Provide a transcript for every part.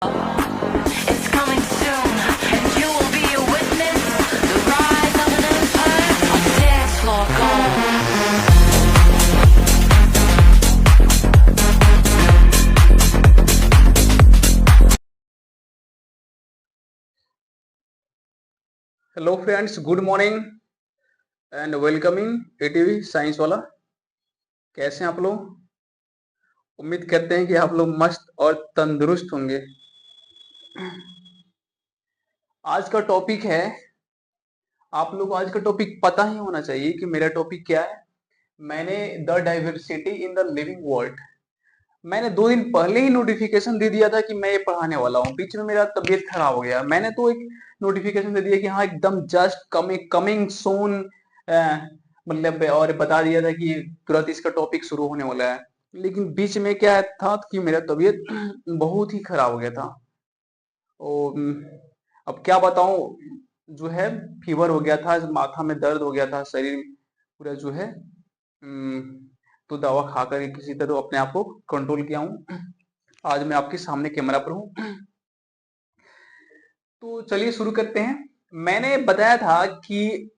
It's coming soon, and you will be a witness. The rise of an empire on dance floor gold. Hello friends, good morning and welcoming ATV science वाला। कैसे हैं आप लोग? उम्मीद करते हैं कि आप लोग मस्त और तंदुरुस्त होंगे। आज का टॉपिक है, आप लोग को आज का टॉपिक पता ही होना चाहिए कि मेरा टॉपिक क्या है। मैंने the diversity in the living world, मैंने 2 दिन पहले ही नोटिफिकेशन दे दिया था कि मैं ये पढ़ाने वाला हूँ। बीच में मेरा तबीयत खराब हो गया, मैंने तो एक नोटिफिकेशन दे दिया कि हाँ एकदम जस्ट कमिंग सून, मतलब, और बता दिया था कि तुरंत इसका टॉपिक शुरू होने वाला है। लेकिन बीच में क्या था कि मेरा तबीयत बहुत ही खराब हो गया था। और अब क्या बताऊं, जो है फीवर हो गया था, माथा में दर्द हो गया था, शरीर पूरा जो है, तो दवा खा कर किसी तरह अपने आप को कंट्रोल किया हूँ। आज मैं आपके सामने कैमरा पर हूँ। तो चलिए शुरू करते हैं। मैंने बताया था कि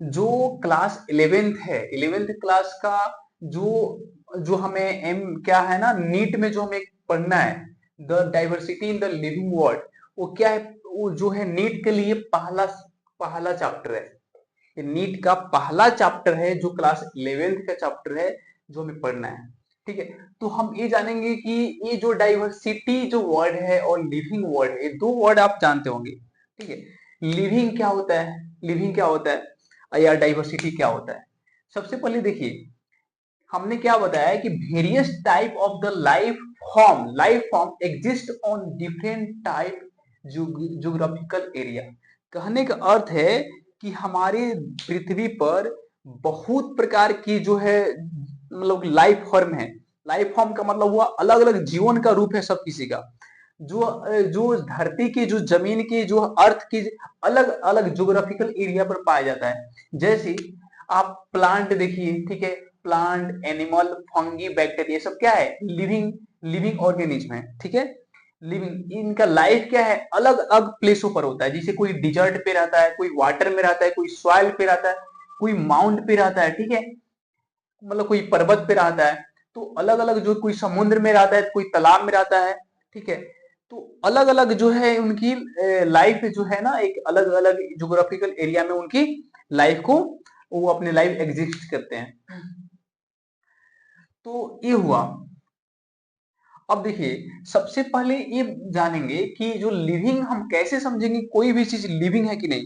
जो क्लास 11th है, 11th क्लास का जो जो हमें एम क्या है ना, नीट में जो हमें पढ़ना है, the diversity in the living world, वो क्या है, वो जो है नीट के लिए पहला पहला चैप्टर है। ये नीट का पहला चैप्टर है, जो क्लास 11th का चैप्टर है, जो हमें पढ़ना है। ठीक है, तो हम ये जानेंगे कि ये जो डाइवर्सिटी जो वर्ड है और लिविंग वर्ड है, ये 2 वर्ड आप जानते होंगे। ठीक है, लिविंग क्या होता है, लिविंग क्या होता है या डाइवर्सिटी क्या होता है। सबसे पहले देखिए, हमने क्या बताया कि various type of the life form exist on different type geographical area. कहने का अर्थ है कि हमारे पृथ्वी पर बहुत प्रकार की जो है, मतलब लाइफ फॉर्म है। लाइफ फॉर्म का मतलब हुआ अलग अलग जीवन का रूप है सब किसी का। जो जो धरती की, जो जमीन की, जो अर्थ की अलग अलग ज्योग्राफिकल एरिया पर पाया जाता है। जैसे आप प्लांट देखिए, ठीक है, प्लांट, एनिमल, फंगी, बैक्टीरिया, सब क्या है, लिविंग लिविंग ऑर्गेनिज्म है। ठीक है, लिविंग, इनका लाइफ क्या है, अलग अलग प्लेसों पर होता है। जैसे कोई डिजर्ट पे रहता है, कोई वाटर में रहता है, कोई सॉइल पे रहता है, कोई माउंट पे रहता है। ठीक है, मतलब कोई पर्वत पे रहता है। तो अलग अलग, जो कोई समुद्र में रहता है, कोई तालाब में रहता है। ठीक है, तो अलग अलग जो है उनकी लाइफ जो है ना, एक अलग अलग ज्योग्राफिकल एरिया में उनकी लाइफ को, वो अपने लाइफ एग्जिस्ट करते हैं। तो ये हुआ। अब देखिए, सबसे पहले ये जानेंगे कि जो लिविंग, हम कैसे समझेंगे कोई भी चीज लिविंग है कि नहीं।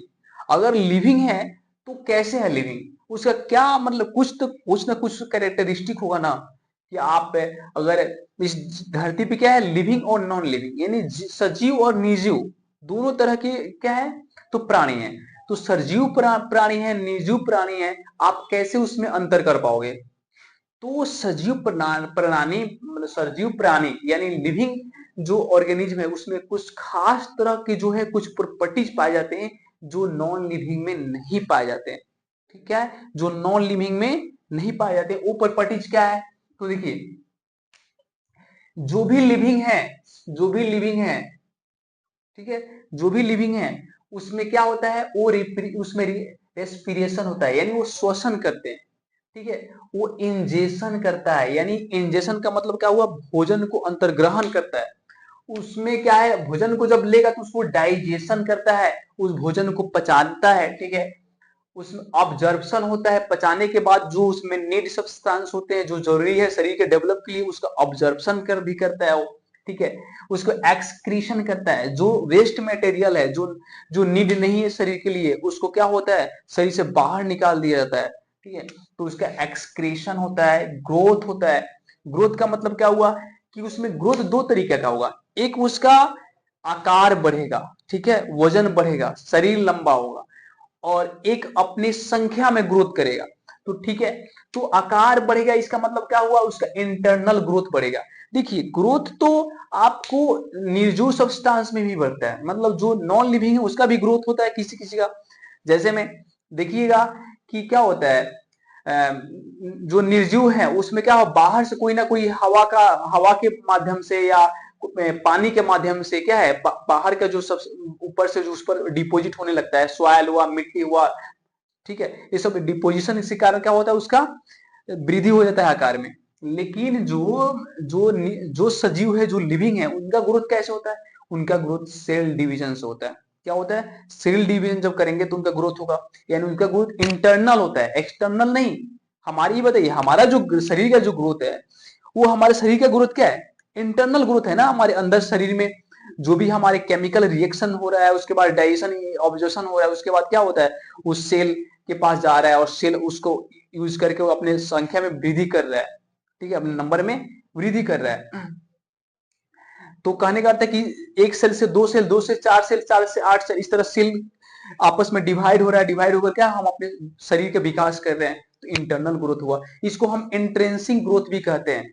अगर लिविंग है तो कैसे है लिविंग, उसका क्या मतलब, कुछ ना कुछ कैरेक्टरिस्टिक होगा ना। कि आप अगर इस धरती पे क्या है, लिविंग और नॉन लिविंग, यानी सजीव और निर्जीव दोनों तरह के क्या है, तो प्राणी है। तो सजीव प्राणी है, निर्जीव प्राणी है, आप कैसे उसमें अंतर कर पाओगे। तो सजीव प्राणी, मतलब सजीव प्राणी यानी लिविंग जो ऑर्गेनिज्म है, उसमें कुछ खास तरह के जो है कुछ प्रॉपर्टीज पाए जाते हैं, जो नॉन लिविंग में नहीं पाए जाते हैं। ठीक है, जो नॉन लिविंग में नहीं पाए जाते, वो प्रॉपर्टीज क्या है। तो देखिए, जो भी लिविंग है, जो भी लिविंग है, ठीक है, जो भी लिविंग है, उसमें क्या होता है, वो उसमें रेस्पिरेशन होता है, यानी वो श्वसन करते हैं। ठीक है, वो इंजेशन करता है, यानी इंजेशन का मतलब क्या हुआ, भोजन को अंतर्ग्रहण करता है। उसमें क्या है, भोजन को जब लेगा तो उसको डाइजेशन करता है, उस भोजन को पचाता है। ठीक है, उसमें ऑब्जर्प्शन होता है, पचाने के बाद जो उसमें नीड सब्सटेंस होते हैं जो जरूरी है शरीर के डेवलप के लिए, उसका ऑब्जर्प्शन भी करता है वो। ठीक है, उसको एक्सक्रीशन करता है, जो वेस्ट मटेरियल है, जो नीड नहीं है शरीर के लिए, उसको क्या होता है, शरीर से बाहर निकाल दिया जाता है। ठीक है, तो उसका एक्सक्रीशन होता है, ग्रोथ होता है। ग्रोथ का मतलब क्या हुआ कि उसमें ग्रोथ 2 तरीके का होगा। एक उसका आकार बढ़ेगा, ठीक है, वजन बढ़ेगा, शरीर लंबा होगा। और एक अपनी संख्या में ग्रोथ करेगा। तो ठीक है, तो आकार बढ़ेगा, इसका मतलब क्या हुआ, उसका इंटरनल ग्रोथ बढ़ेगा। देखिए, ग्रोथ तो आपको निर्जीव सब्सटेंस में भी बढ़ता है, मतलब जो नॉन लिविंग है उसका भी ग्रोथ होता है किसी किसी का। जैसे में देखिएगा कि क्या होता है, जो निर्जीव है उसमें क्या हो, बाहर से कोई ना कोई हवा के माध्यम से या पानी के माध्यम से क्या है बाहर का जो सब ऊपर से जो उस पर डिपोजिट होने लगता है, सॉइल हुआ, मिट्टी हुआ, ठीक है, ये सब डिपोजिशन इसी कारण क्या होता है, उसका वृद्धि हो जाता है आकार में। लेकिन जो सजीव है, जो लिविंग है, उनका ग्रोथ कैसे होता है? उनका ग्रोथ सेल डिवीजन से होता है। क्या होता है? सेल डिवीजन जब करेंगे तो उनका ग्रोथ होगा, यानी उनका ग्रोथ इंटरनल होता है, एक्सटर्नल नहीं। हमारी बताइए, हमारा जो शरीर का जो ग्रोथ है, वो हमारे शरीर का ग्रोथ क्या है? इंटरनल ग्रोथ है ना। हमारे अंदर शरीर में जो भी हमारे केमिकल रिएक्शन हो रहा है, उसके बाद डाइजेशन ऑब्जर्वेशन हो रहा है, उसके बाद क्या होता है, उस सेल के पास जा रहा है और सेल उसको यूज करके वो अपने संख्या में वृद्धि कर रहा है, ठीक है, अपने नंबर में वृद्धि कर रहा है। तो कहने का अर्थ है कि एक सेल से दो सेल, दो से चार सेल, चार से आठ सेल, इस तरह सेल आपस में डिवाइड हो रहा है, डिवाइड होकर क्या हम अपने शरीर का विकास कर रहे हैं, तो इंटरनल ग्रोथ हुआ। इसको हम इंट्रेंसिक ग्रोथ भी कहते हैं,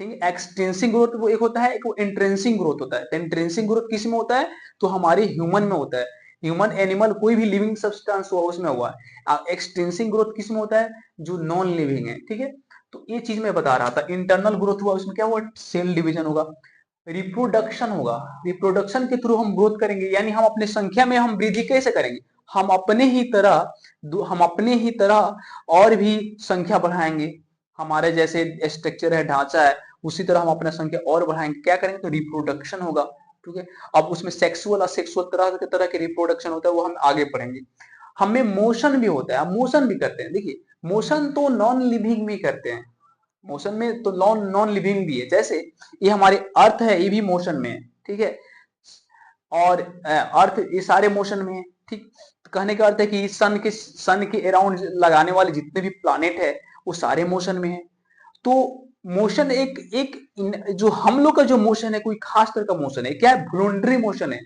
ठीक है। एक्सटेंसिव ग्रोथ वो एक होता है, एक वो इंट्रेंसिक ग्रोथ होता है। तो इंट्रेंसिक ग्रोथ किस में होता है? तो हमारे ह्यूमन में होता है, ह्यूमन, एनिमल, कोई भी लिविंग सब्सटेंस हुआ उसमें हुआ है। एक्सटेंसिव ग्रोथ किस में होता है? जो नॉन लिविंग है, ठीक है। तो ये चीज मैं बता रहा था, इंटरनल ग्रोथ हुआ, उसमें क्या हुआ? सेल डिवीजन होगा, रिप्रोडक्शन होगा, रिप्रोडक्शन के थ्रू हम ग्रोथ करेंगे, यानी हम अपने संख्या में हम वृद्धि कैसे करेंगे? हम अपने ही तरह और भी संख्या बढ़ाएंगे। हमारे जैसे स्ट्रक्चर है, ढांचा है, उसी तरह हम अपना संख्या और बढ़ाएंगे। क्या करेंगे? तो रिप्रोडक्शन होगा, ठीक है। अब उसमें सेक्सुअल और सेक्सुअल तरह के रिप्रोडक्शन होता है, वो हम आगे पढ़ेंगे। हमें मोशन भी होता है, हम मोशन भी करते हैं। देखिए, मोशन तो नॉन लिविंग में करते हैं, मोशन में तो नॉन नॉन लिविंग भी है। जैसे ये हमारे अर्थ है, ये भी मोशन में है, ठीक है, और अर्थ, ये सारे मोशन में है, ठीक। तो कहने का अर्थ है कि सन के अराउंड लगाने वाले जितने भी प्लानेट है, वो सारे मोशन में है। तो मोशन एक एक जो हम लोग का जो मोशन है, कोई खास तरह का मोशन है, क्या है? वॉलंटरी मोशन है।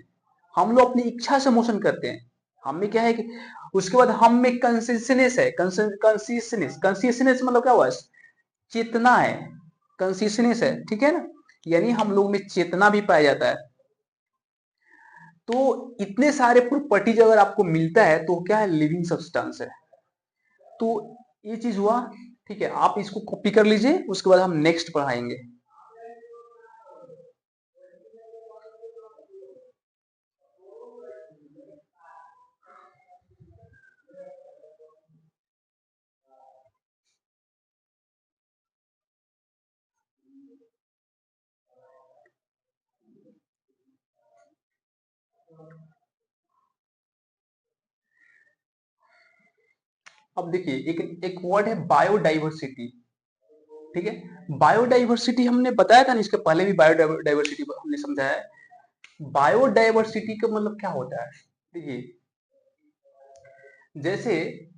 हम लोग अपनी इच्छा से मोशन करते हैं। हम में क्या है कि उसके बाद हम में कंसियसनेस है, कंसियसनेस मतलब क्या हुआ? चेतना है, कंसियसनेस है, ठीक है ना। यानी हम लोग में चेतना भी पाया जाता है। तो इतने सारे प्रॉपर्टीज अगर आपको मिलता है तो क्या है? लिविंग सब्सटेंस है। तो ये चीज हुआ, ठीक है। आप इसको कॉपी कर लीजिए, उसके बाद हम नेक्स्ट पढ़ाएंगे। अब देखिए, एक वर्ड है बायोडाइवर्सिटी, ठीक है। बायोडाइवर्सिटी हमने बताया था ना, इसके पहले भी बायोडाइवर्सिटी हमने समझाया है। बायोडाइवर्सिटी का मतलब क्या होता है? देखिए, जैसे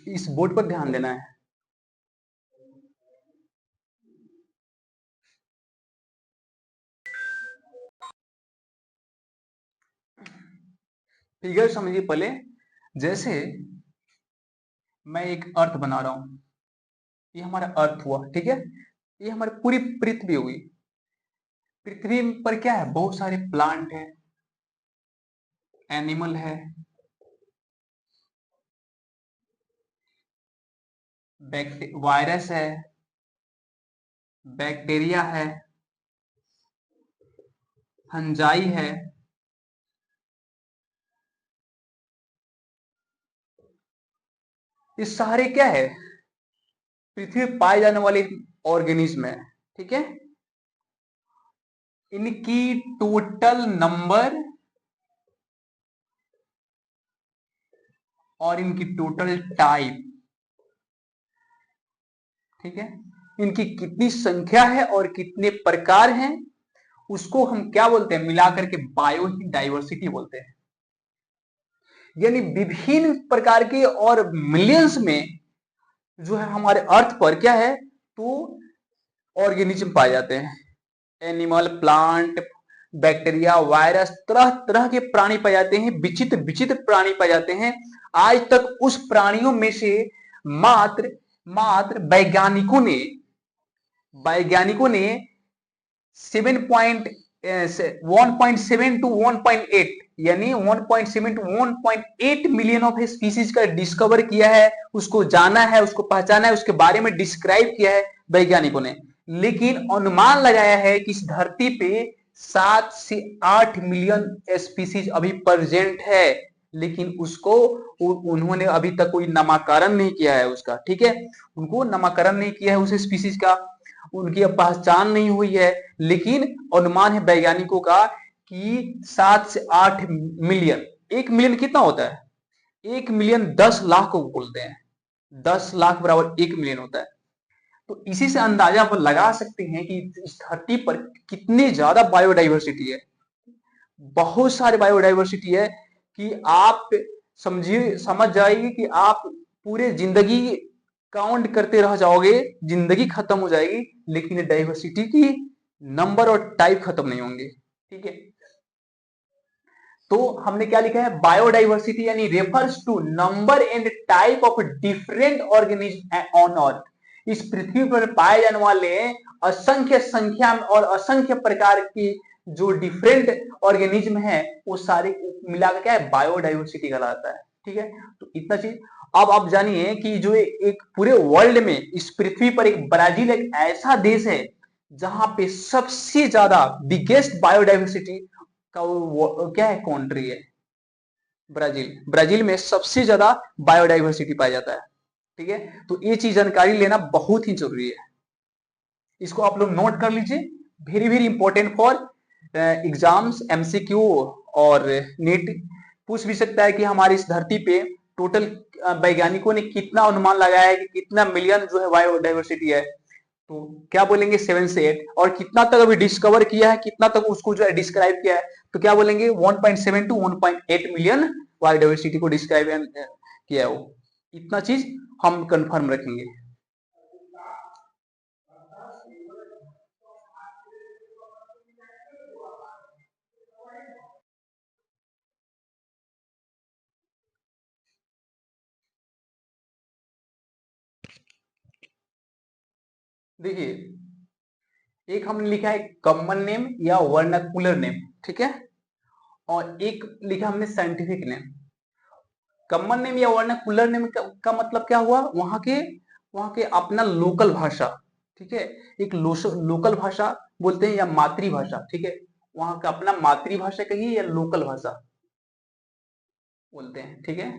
इस बोर्ड पर ध्यान देना है। फिगर समझिए पहले। जैसे मैं एक अर्थ बना रहा हूं, ये हमारा अर्थ हुआ, ठीक है। ये हमारी पूरी पृथ्वी हुई। पृथ्वी पर क्या है? बहुत सारे प्लांट है, एनिमल है, वायरस है, बैक्टीरिया है, फंजाई है, ये सारे क्या है? पृथ्वी पर पाए जाने वाले ऑर्गेनिज्म है, ठीक है। इनकी टोटल नंबर और इनकी टोटल टाइप, ठीक है, इनकी कितनी संख्या है और कितने प्रकार हैं, उसको हम क्या बोलते हैं? मिलाकर के बायो डाइवर्सिटी बोलते हैं। यानी विभिन्न प्रकार के और मिलियंस में जो है हमारे अर्थ पर क्या है? तो ऑर्गेनिज्म पाए जाते हैं, एनिमल, प्लांट, बैक्टीरिया, वायरस, तरह तरह के प्राणी पाए जाते हैं, विचित्र विचित्र प्राणी पाए जाते हैं। आज तक उस प्राणियों में से मात्र मात्र वैज्ञानिकों ने 1.7 टू 1.8, यानी 1.7 टू 1.8 मिलियन ऑफ स्पीसीज का डिस्कवर किया है, उसको जाना है, उसको पहचाना है, उसके बारे में डिस्क्राइब किया है वैज्ञानिकों ने। लेकिन अनुमान लगाया है कि इस धरती पे 7 से 8 मिलियन स्पीसीज अभी प्रेजेंट है, लेकिन उसको उन्होंने अभी तक कोई नामकरण नहीं किया है उसका, ठीक है, उनको नामकरण नहीं किया है उस स्पीसीज का, उनकी पहचान नहीं हुई है, लेकिन अनुमान है वैज्ञानिकों का कि 7 से 8 मिलियन। 1 मिलियन कितना होता है? 1 मिलियन 10 लाख को बोलते हैं, 10 लाख बराबर 1 मिलियन होता है। तो इसी से अंदाजा आप लगा सकते हैं कि इस धरती पर कितनी ज्यादा बायोडाइवर्सिटी है, बहुत सारे बायोडाइवर्सिटी है कि आप समझिए, समझ जाएगी कि आप पूरे जिंदगी काउंट करते रह जाओगे, जिंदगी खत्म हो जाएगी, लेकिन डाइवर्सिटी की नंबर और टाइप खत्म नहीं होंगे, ठीक है। तो हमने क्या लिखा है? बायोडाइवर्सिटी यानी refers to number and type of different organism on earth. इस पृथ्वी पर पाए जाने वाले असंख्य संख्या में और असंख्य प्रकार की जो डिफरेंट ऑर्गेनिज्म है, वो सारे मिलाकर क्या है? बायोडाइवर्सिटी कहलाता है, ठीक है। तो इतना चीज। अब आप जानिए कि जो एक पूरे वर्ल्ड में, इस पृथ्वी पर एक ब्राजील एक ऐसा देश है जहां पे सबसे ज्यादा बिगेस्ट बायोडाइवर्सिटी का वो क्या है? कंट्री है ब्राजील। ब्राजील में सबसे ज्यादा बायोडाइवर्सिटी पाया जाता है, ठीक है। तो ये चीज जानकारी लेना बहुत ही जरूरी है, इसको आप लोग नोट कर लीजिए, very very important for exams, MCQ और नीट। पूछ भी सकता है कि हमारी इस धरती पे टोटल वैज्ञानिकों ने कितना अनुमान लगाया है कि कितना मिलियन जो है बायोडाइवर्सिटी है, तो क्या बोलेंगे? 7 से 8। और कितना तक अभी डिस्कवर किया है, कितना तक उसको जो है डिस्क्राइब किया है, तो क्या बोलेंगे? 1.7 टू 1.8 मिलियन बायोडाइवर्सिटी को डिस्क्राइब किया है वो। इतना चीज हम कंफर्म रखेंगे। देखिए, एक हमने लिखा है कॉमन नेम या वर्नाकुलर नेम, ठीक है, और एक लिखा हमने साइंटिफिक नेम। कॉमन नेम या वर्नाकुलर नेम का मतलब क्या हुआ? वहां के अपना लोकल भाषा, ठीक है, एक लोकल भाषा बोलते हैं या मातृभाषा, ठीक है, वहां का अपना मातृभाषा कहिए या लोकल भाषा बोलते हैं, ठीक है।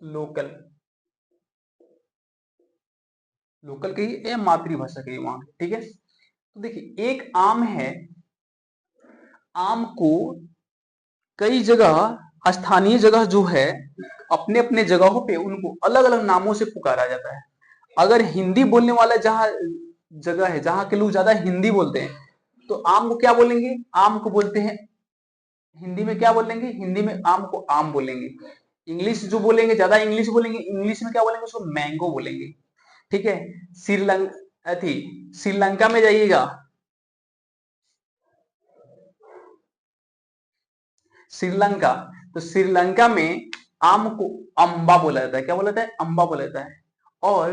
लोकल, लोकल कहिए या मातृभाषा कहिए वहां, ठीक है। तो देखिए, एक आम है, आम को कई जगह स्थानीय जगह जो है, अपने अपने जगहों पे उनको अलग अलग नामों से पुकारा जाता है। अगर हिंदी बोलने वाला जहां जगह है, जहां के लोग ज्यादा हिंदी बोलते हैं, तो आम को क्या बोलेंगे? आम को बोलते हैं, हिंदी में क्या बोलेंगे? हिंदी में आम को आम बोलेंगे। इंग्लिश जो बोलेंगे, ज्यादा इंग्लिश बोलेंगे, इंग्लिश में क्या बोलेंगे? उसको मैंगो बोलेंगे, ठीक है। श्रीलंका थी, श्रीलंका में जाइएगा, श्रीलंका, तो श्रीलंका में आम को अम्बा बोला जाता है। क्या बोला जाता है? अम्बा बोला जाता है। और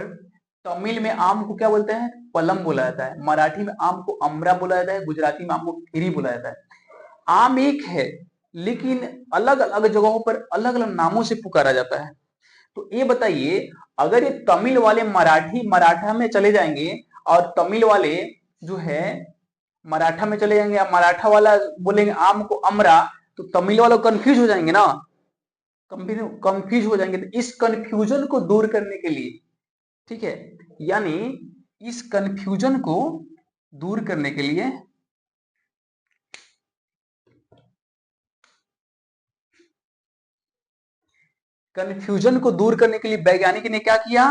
तमिल में आम को क्या बोलते हैं? पलम बोला जाता है। मराठी में आम को अमरा बोला जाता है। गुजराती में आम को खीरी बोला जाता है। आम एक है, लेकिन अलग अलग जगहों पर अलग अलग नामों से पुकारा जाता है। तो ये बताइए, अगर ये तमिल वाले मराठी मराठा में चले जाएंगे, और तमिल वाले जो है मराठा में चले जाएंगे, मराठा वाला बोलेंगे आम को अमरा, तो तमिल वाला कंफ्यूज हो जाएंगे ना, कंफ्यूज हो जाएंगे। तो इस कंफ्यूजन को दूर करने के लिए, ठीक है, यानी इस कंफ्यूजन को दूर करने के लिए कंफ्यूजन को दूर करने के लिए वैज्ञानिक ने क्या किया?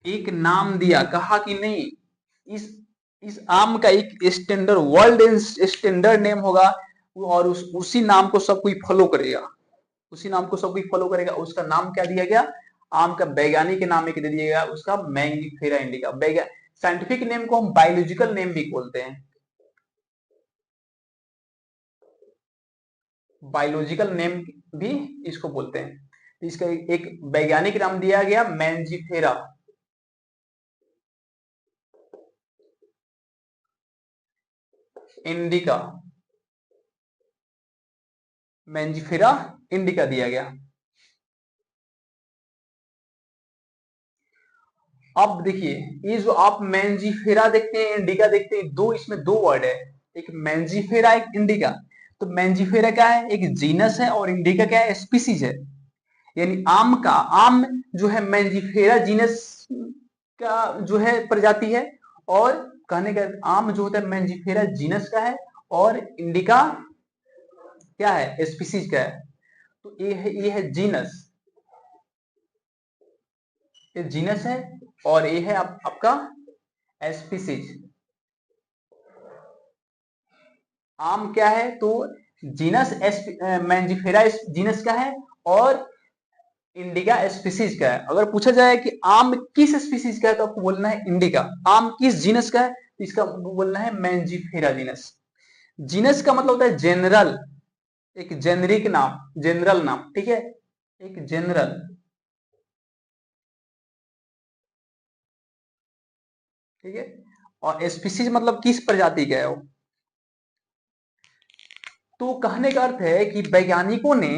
एक नाम दिया, कहा कि नहीं, इस आम का एक स्टैंडर्ड, वर्ल्ड स्टैंडर्ड नेम होगा, और उसी नाम को सब कोई फॉलो करेगा, उसी नाम को सब कोई फॉलो करेगा। उसका नाम क्या दिया गया? आम का वैज्ञानिक नाम एक दे दिया गया, उसका मैंगिफेरा इंडिका। साइंटिफिक नेम को हम बायोलॉजिकल नेम भी बोलते हैं, बायोलॉजिकल नेम भी इसको बोलते हैं। इसका एक वैज्ञानिक नाम दिया गया मैंजिफेरा इंडिका, मैंजिफेरा इंडिका दिया गया। अब देखिए, ये जो आप मैंजिफेरा देखते हैं, इंडिका देखते हैं, दो इसमें दो वर्ड है, एक मैंजिफेरा एक इंडिका। तो मैंजिफेरा क्या है, एक जीनस है, और इंडिका क्या है, स्पीसीज है। यानी आम का, आम जो है मैंजिफेरा जीनस का जो है प्रजाति है, और कहने का आम जो होता है मैंजिफेरा जीनस का है, और इंडिका क्या है, स्पीसीज का है। तो ये है जीनस, ये जीनस है, और ये है आपका स्पीसीज। आम क्या है, तो जीनस मैंजिफेरा जीनस का है, और इंडिका स्पीसीज का है। अगर पूछा जाए कि आम किस स्पीसीज का है, तो आपको बोलना है इंडिका। आम किस जीनस का है, तो इसका बोलना है मैंजिफेरा जीनस। जीनस का मतलब होता है जनरल, एक जेनरिक नाम, जनरल नाम, ठीक है, एक जनरल। ठीक है, और स्पीसीज मतलब किस प्रजाति का है वो। तो कहने का अर्थ है कि वैज्ञानिकों ने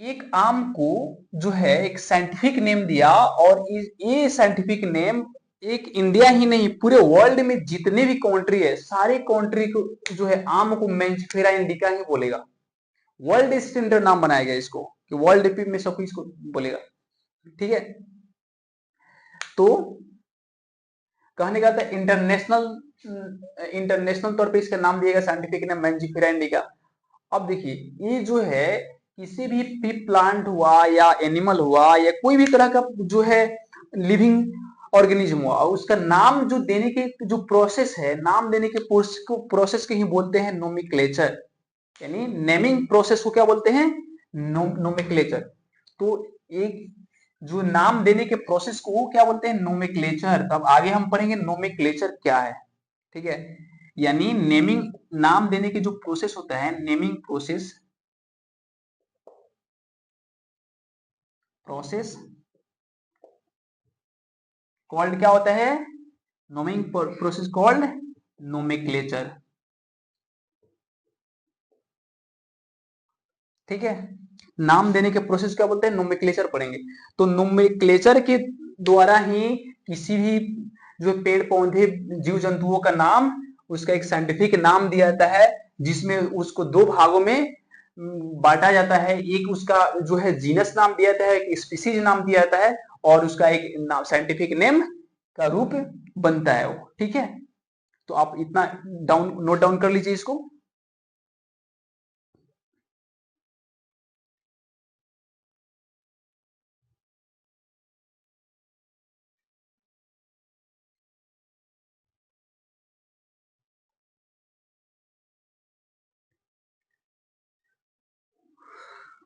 एक आम को जो है एक साइंटिफिक नेम दिया, और ये साइंटिफिक नेम एक इंडिया ही नहीं, पूरे वर्ल्ड में जितने भी कंट्री है, सारे कंट्री को जो है आम को मैंजिफेरा इंडिका ही बोलेगा। वर्ल्ड स्टैंडर्ड नाम बनाया गया इसको, कि वर्ल्ड में सब इसको बोलेगा। ठीक है, तो कहने का था इंटरनेशनल, इंटरनेशनल तौर पे इसका नाम दिया गया साइंटिफिक नेम मैंजिफेरा इंडिका। अब देखिए, ये जो है किसी भी प्लांट हुआ या एनिमल हुआ या कोई भी तरह का जो है लिविंग ऑर्गेनिज्म हुआ, उसका नाम जो देने के जो प्रोसेस है, नाम देने के प्रोसेस के ही बोलते हैं नोमेक्लेचर। यानी नेमिंग प्रोसेस को क्या बोलते हैं, नोमेक्लेचर। तो एक जो नाम देने के प्रोसेस को वो क्या बोलते हैं, नोमेक्लेचर। तब आगे हम पढ़ेंगे नोमेक्लेचर क्या है। ठीक है, यानी नेमिंग, नाम देने के जो प्रोसेस होता है, नेमिंग प्रोसेस, कॉल्ड क्या होता है, नोमिंग प्रोसेस कॉल्ड नोमेक्लेचर। ठीक है, नाम देने के प्रोसेस क्या बोलते हैं, नोमेक्लेचर पढ़ेंगे। तो नोमेक्लेचर के द्वारा ही किसी भी जो पेड़ पौधे जीव जंतुओं का नाम, उसका एक साइंटिफिक नाम दिया जाता है, जिसमें उसको दो भागों में बांटा जाता है। एक उसका जो है जीनस नाम दिया जाता है, एक स्पीसीज नाम दिया जाता है, और उसका एक साइंटिफिक नेम का रूप बनता है वो। ठीक है, तो आप इतना नोट डाउन कर लीजिए इसको।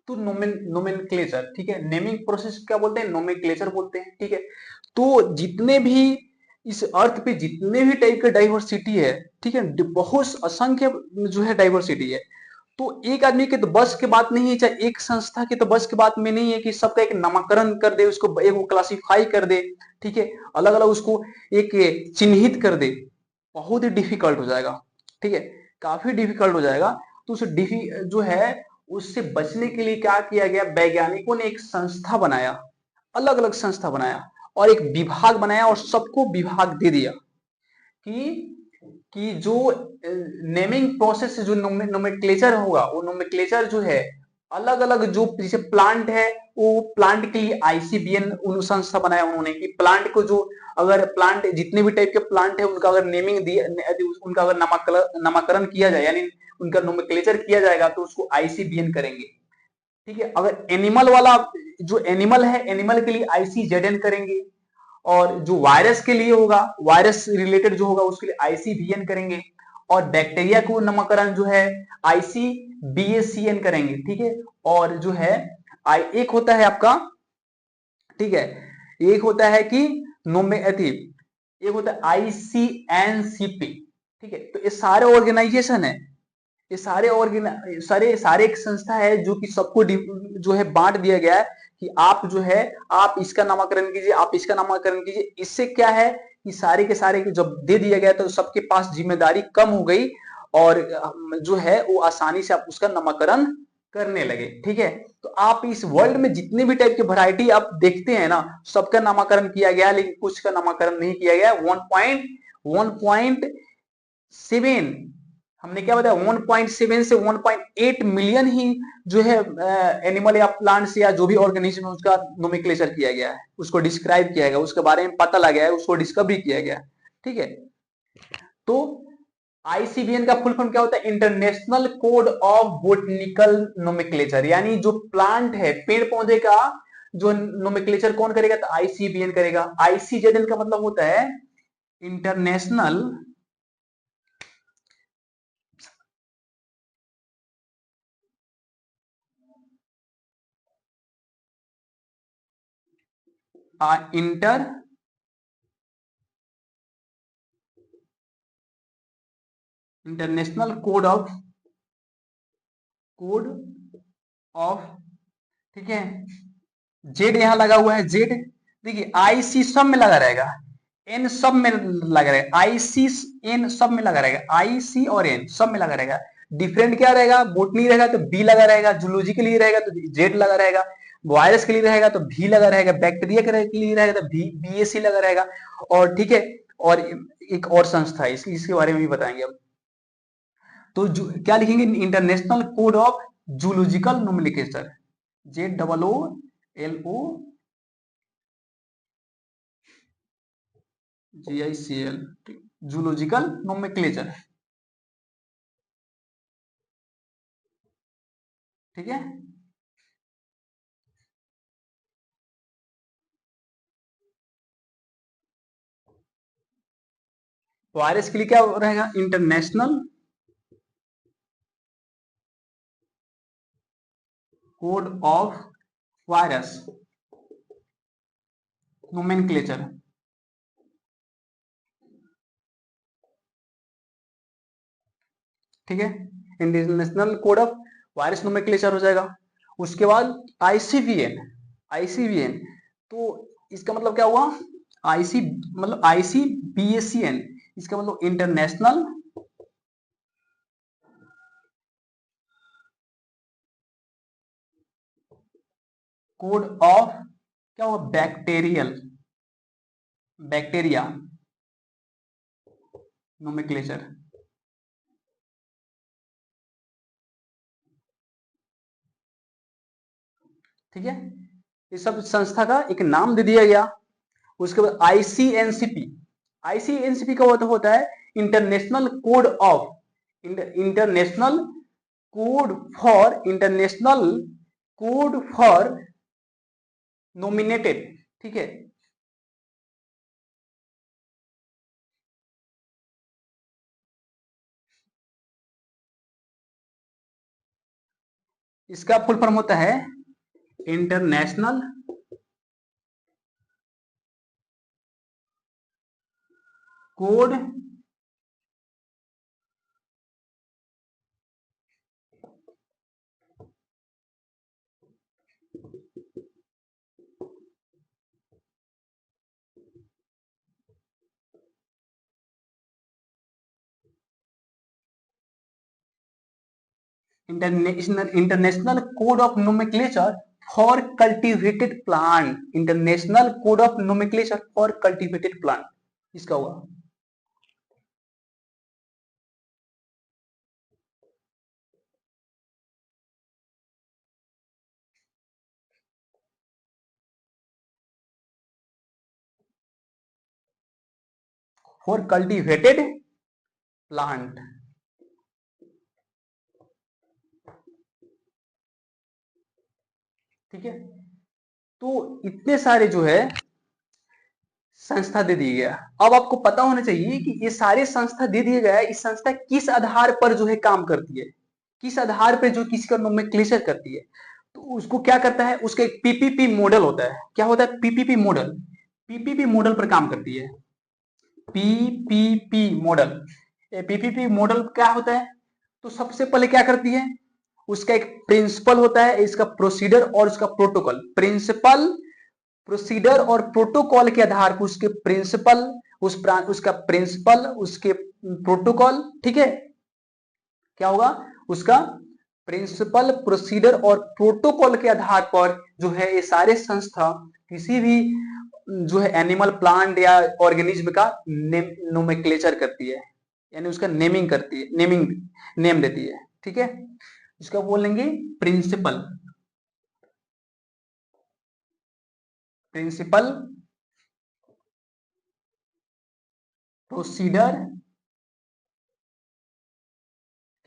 तो नोमेनक्लेचर, ठीक है, नेमिंग प्रोसेस क्या बोलते हैं, नोमेनक्लेचर बोलते हैं। ठीक है, तो जितने भी इस अर्थ पे जितने भी टाइप का डाइवर्सिटी है, ठीक है, बहुत असंख्य जो है डाइवर्सिटी है। तो एक आदमी के तो बस की बात नहीं है, चाहे एक संस्था के तो बस की बात में नहीं है कि सबका एक नामकरण कर दे, उसको एक क्लासिफाई कर दे, ठीक है, अलग अलग उसको एक चिन्हित कर दे। बहुत ही डिफिकल्ट हो जाएगा। ठीक है, काफी डिफिकल्ट हो जाएगा। तो उस जो है उससे बचने के लिए क्या किया गया, वैज्ञानिकों ने एक संस्था बनाया, अलग अलग संस्था बनाया, और एक विभाग बनाया, और सबको विभाग दे दिया कि जो नेमिंग प्रोसेस से जो नोमेक्लेचर होगा, वो नोमेक्लेचर जो है अलग अलग जो जैसे प्लांट है, वो प्लांट के लिए आईसीबीएन संस्था बनाया उन्होंने, कि प्लांट को जो अगर प्लांट जितने भी टाइप के प्लांट है उनका अगर नेमिंग दिया, उनका अगर नामकरण किया जाए, यानी उनका नोमेक्लेचर किया जाएगा, तो उसको आईसीबीएन करेंगे। ठीक है, अगर एनिमल वाला जो एनिमल है, एनिमल के लिए आईसीजेडएन करेंगे, और जो वायरस के लिए होगा, वायरस रिलेटेड जो होगा उसके लिए आईसीवीएन करेंगे, और बैक्टीरिया को नामकरण जो है आईसीबीएसीएन करेंगे। ठीक है, और जो है एक होता है आपका, ठीक है, एक होता है कि एक होता है आईसीएनसीपी। ठीक है, तो ये सारे ऑर्गेनाइजेशन है, ये सारे एक संस्था है जो कि सबको जो है बांट दिया गया है कि आप जो है आप इसका नामकरण कीजिए, आप इसका नामकरण कीजिए। इससे क्या है कि सारे के सारे जब दे दिया गया तो सबके पास जिम्मेदारी कम हो गई, और जो है वो आसानी से आप उसका नामकरण करने लगे। ठीक है, तो आप इस वर्ल्ड में जितने भी टाइप के वैरायटी आप देखते हैं ना, सबका नामकरण किया गया, लेकिन कुछ का नामकरण नहीं किया गया। 1.7 हमने क्या बताया, 1.7 से 1.8 मिलियन ही जो है एनिमल या प्लांट्स या जो भी ऑर्गेनिज्म है उसका नोमेक्लेचर किया गया है, उसको डिस्क्राइब किया गया, उसके बारे में पता लगा गया है, उसको डिस्कवरी किया गया। ठीक है, तो आईसीबीएन का फुल फॉर्म क्या होता है, international Code of Botanical nomenclature, यानी जो प्लांट है, पेड़ पौधे का जो नोमेक्लेचर कौन करेगा, तो आईसीबीएन करेगा। आईसीजेडएन का मतलब होता है इंटरनेशनल इंटरनेशनल कोड ऑफ, ठीक है, जेड यहां लगा हुआ है, जेड। देखिए आईसी सब में लगा रहेगा, एन सब में लगा रहेगा, आईसी एन सब में लगा रहेगा, आईसी और एन सब में लगा रहेगा। डिफरेंट क्या रहेगा, बोटनी रहेगा तो बी लगा रहेगा, जूलॉजी के लिए रहेगा तो जेड लगा रहेगा, वायरस के लिए रहेगा तो भी लगा रहेगा, बैक्टीरिया के लिए रहेगा तो भी बीएससी लगा रहेगा। और ठीक है, और एक और संस्था है, इसके बारे में भी बताएंगे अब। तो क्या लिखेंगे, international Code of zoological nomenclature, JOOLOGICL, zoological nomenclature. ठीक है, वायरस के लिए क्या रहेगा, international Code of virus nomenclature. ठीक है, international Code of virus nomenclature हो जाएगा। उसके बाद आईसीवीएन, आईसीवीएन तो इसका मतलब क्या हुआ, आईसी मतलब आईसीबीएससीएन, इसका मतलब इंटरनेशनल कोड ऑफ क्या हुआ, बैक्टीरिया नोमेनक्लेचर। ठीक है, इस सब संस्था का एक नाम दे दिया गया। उसके बाद आईसीएनसीपी, आईसीएनसीपी का होता है international Code of, international code for nominated. ठीक है, इसका फुल फॉर्म होता है international code international Code of nomenclature for cultivated plant, international Code of nomenclature for cultivated plant, इसका हुआ। For cultivated plant. ठीक है, तो इतने सारे जो है संस्था दे दी गया। अब आपको पता होना चाहिए कि ये सारे संस्था दे दिए गया है, इस संस्था किस आधार पर जो है काम करती है, किस आधार पर जो किसी का नोमेनक्लेचर करती है। तो उसको क्या करता है, उसका एक पीपीपी मॉडल होता है। क्या होता है, पीपीपी मॉडल, पीपीपी मॉडल पर काम करती है। पीपीपी मॉडल, पीपीपी मॉडल क्या होता है, तो सबसे पहले क्या करती है, उसका एक प्रिंसिपल होता है, इसका प्रोसीडर और उसका प्रोटोकॉल। प्रिंसिपल, प्रोसीडर और प्रोटोकॉल के आधार पर उसके प्रिंसिपल, उसका प्रिंसिपल, उसके प्रोटोकॉल, ठीक है, क्या होगा, उसका प्रिंसिपल, प्रोसीजर और प्रोटोकॉल के आधार पर जो है ये सारे संस्था किसी भी जो है एनिमल, प्लांट या ऑर्गेनिज्म का नोमेक्लेचर करती है, यानी उसका नेमिंग करती है, नेम देती है। ठीक है, इसका बोलेंगे प्रिंसिपल, प्रोसीडर,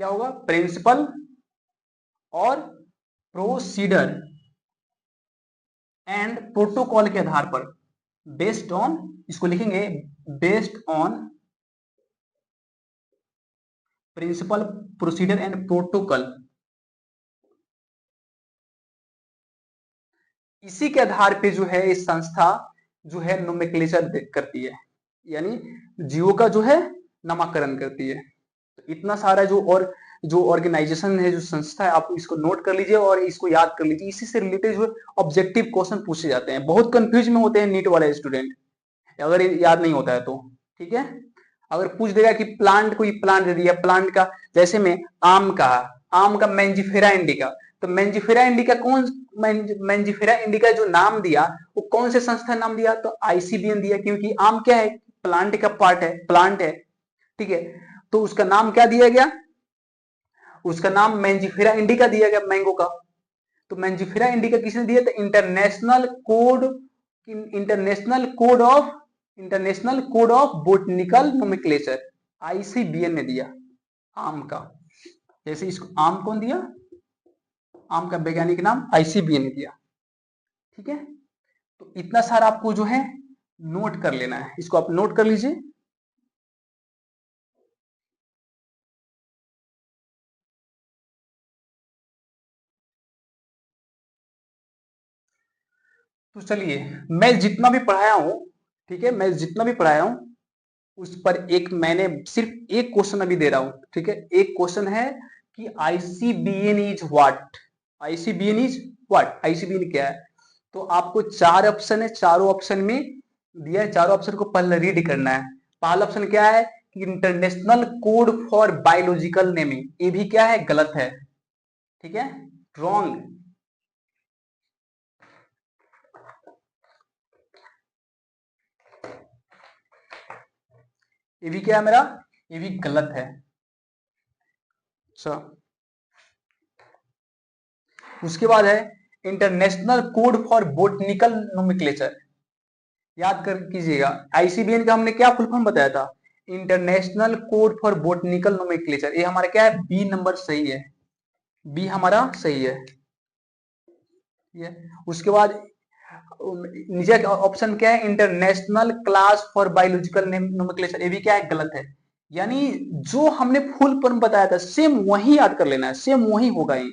क्या होगा, प्रिंसिपल और प्रोसीडर एंड प्रोटोकॉल के आधार पर, बेस्ड ऑन, इसको लिखेंगे based on principle, procedure and protocol, इसी के आधार पे जो है इस संस्था जो है नोमेक्लेचर करती है, यानी जीवों का जो है नामकरण करती है। तो इतना सारा जो ऑर्गेनाइजेशन है, जो संस्था है, आप इसको नोट कर लीजिए और इसको याद कर लीजिए। इसी से रिलेटेड जो ऑब्जेक्टिव क्वेश्चन पूछे जाते हैं, बहुत कंफ्यूज में होते हैं नीट वाले स्टूडेंट, अगर याद नहीं होता है तो। ठीक है, अगर पूछ देगा कि प्लांट, कोई प्लांट दे दिया, प्लांट का जैसे में आम का मैंजिफेरा इंडिका, तो मैंजिफेरा इंडिका मैंजिफेरा इंडिका जो नाम दिया वो कौन से संस्था नाम दिया, तो आईसीबीएन दिया, क्योंकि आम क्या है, प्लांट का पार्ट है, प्लांट है। ठीक है, तो उसका नाम क्या दिया गया, उसका नाम मैंजिफेरा इंडिका दिया गया, मैंगो का। तो मैंजिफेरा इंडिका किसने दिया, तो International Code of Botanical Nomenclature, ICBN ने दिया आम का। जैसे इसको आम कौन दिया, आम का वैज्ञानिक नाम आईसीबीएन ने दिया। ठीक है, तो इतना सारा आपको जो है नोट कर लेना है, इसको आप नोट कर लीजिए। तो चलिए, मैं जितना भी पढ़ाया हूं, ठीक है, मैं जितना भी पढ़ाया हूं उस पर एक मैंने सिर्फ एक क्वेश्चन अभी दे रहा हूं। ठीक है, एक क्वेश्चन है कि ICBN is what, ICBN is what, ICBN क्या है। तो आपको 4 ऑप्शन है, चारों ऑप्शन में दिया है, चारों ऑप्शन को पहले रीड करना है। पहला ऑप्शन क्या है कि international code for biological naming, ये भी क्या है, गलत है। ठीक है, रॉन्ग। ये भी क्या है मेरा, ये भी गलत है। अच्छा, उसके बाद है international code for botanical nomenclature, याद कर कीजिएगा, आईसीबीएन का हमने क्या फुल फॉर्म बताया था, international code for botanical nomenclature. ये हमारा क्या है, बी नंबर सही है, बी हमारा सही है। ये उसके बाद नीचे का ऑप्शन क्या है, international class for biological nomenclature, ये भी क्या है, गलत है। यानी जो हमने फुल फॉर्म बताया था सेम वही याद कर लेना है, सेम वही होगा ही।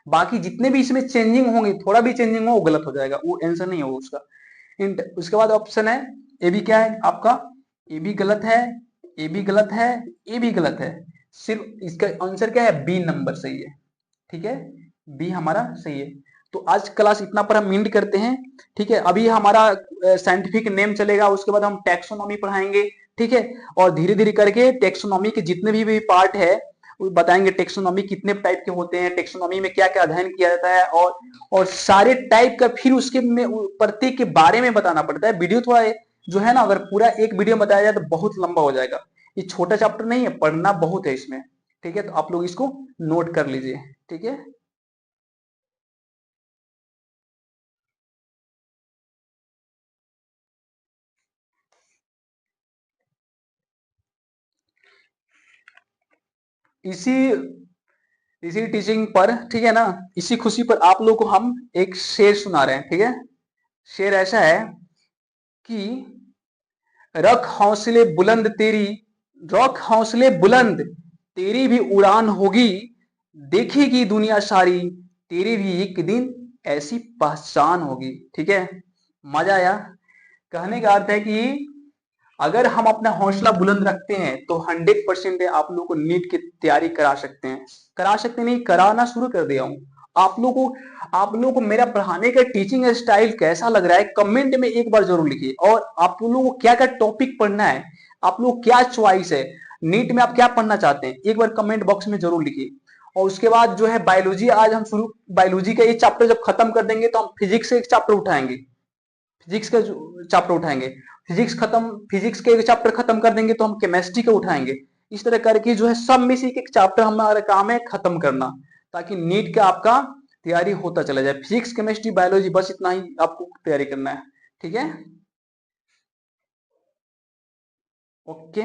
बाकी जितने भी इसमें चेंजिंग होंगे, थोड़ा भी चेंजिंग हो वो गलत हो जाएगा, वो आंसर नहीं होगा उसका। उसके बाद ऑप्शन है ए भी, क्या है आपका, ए भी गलत है, ए भी गलत है, ए भी गलत है, सिर्फ इसका आंसर क्या है, बी नंबर सही है। ठीक है, बी हमारा सही है। तो आज क्लास इतना पर हम एंड करते हैं। ठीक है, अभी हमारा साइंटिफिक नेम चलेगा, उसके बाद हम टैक्सोनॉमी पढ़ाएंगे। ठीक है, और धीरे धीरे करके टैक्सोनॉमी के जितने भी पार्ट है वो बताएंगे, टैक्सोनॉमी कितने टाइप के होते हैं, टैक्सोनॉमी में क्या क्या अध्ययन किया जाता है, और सारे टाइप का फिर उसके में प्रत्येक के बारे में बताना पड़ता है। वीडियो थोड़ा जो है ना, अगर पूरा एक वीडियो बताया जाए तो बहुत लंबा हो जाएगा। ये छोटा चैप्टर नहीं है, पढ़ना बहुत है इसमें। ठीक है, तो आप लोग इसको नोट कर लीजिए। ठीक है, इसी इसी टीचिंग पर, ठीक है ना, इसी खुशी पर आप लोग को हम एक शेर सुना रहे हैं। ठीक है, शेर ऐसा है कि रख हौसले बुलंद तेरी, रख हौसले बुलंद तेरी भी उड़ान होगी, देखेगी दुनिया सारी, तेरी भी एक दिन ऐसी पहचान होगी। ठीक है, मजा आया। कहने का अर्थ है कि अगर हम अपना हौसला बुलंद रखते हैं तो 100% आप लोगों को नीट की तैयारी करा सकते हैं, नहीं, कराना शुरू कर दिया हूं। आप लोगों को मेरा पढ़ाने का टीचिंग स्टाइल कैसा लग रहा है कमेंट में एक बार जरूर लिखिए, और आप लोगों को क्या क्या टॉपिक पढ़ना है, आप लोग क्या चॉइस है, नीट में आप क्या पढ़ना चाहते हैं, एक बार कमेंट बॉक्स में जरूर लिखिए। और उसके बाद जो है बायोलॉजी, आज हम शुरू बायोलॉजी का ये चैप्टर जब खत्म कर देंगे तो हम फिजिक्स का एक चैप्टर उठाएंगे, फिजिक्स का चैप्टर उठाएंगे, फिजिक्स के एक चैप्टर खत्म कर देंगे तो हम केमिस्ट्री का उठाएंगे। इस तरह करके जो है सब में से एक चैप्टर हमारा काम है खत्म करना, ताकि नीट का आपका तैयारी होता चला जाए। फिजिक्स केमिस्ट्री बायोलॉजी बस इतना ही आपको तैयारी करना है, ठीक है, ओके।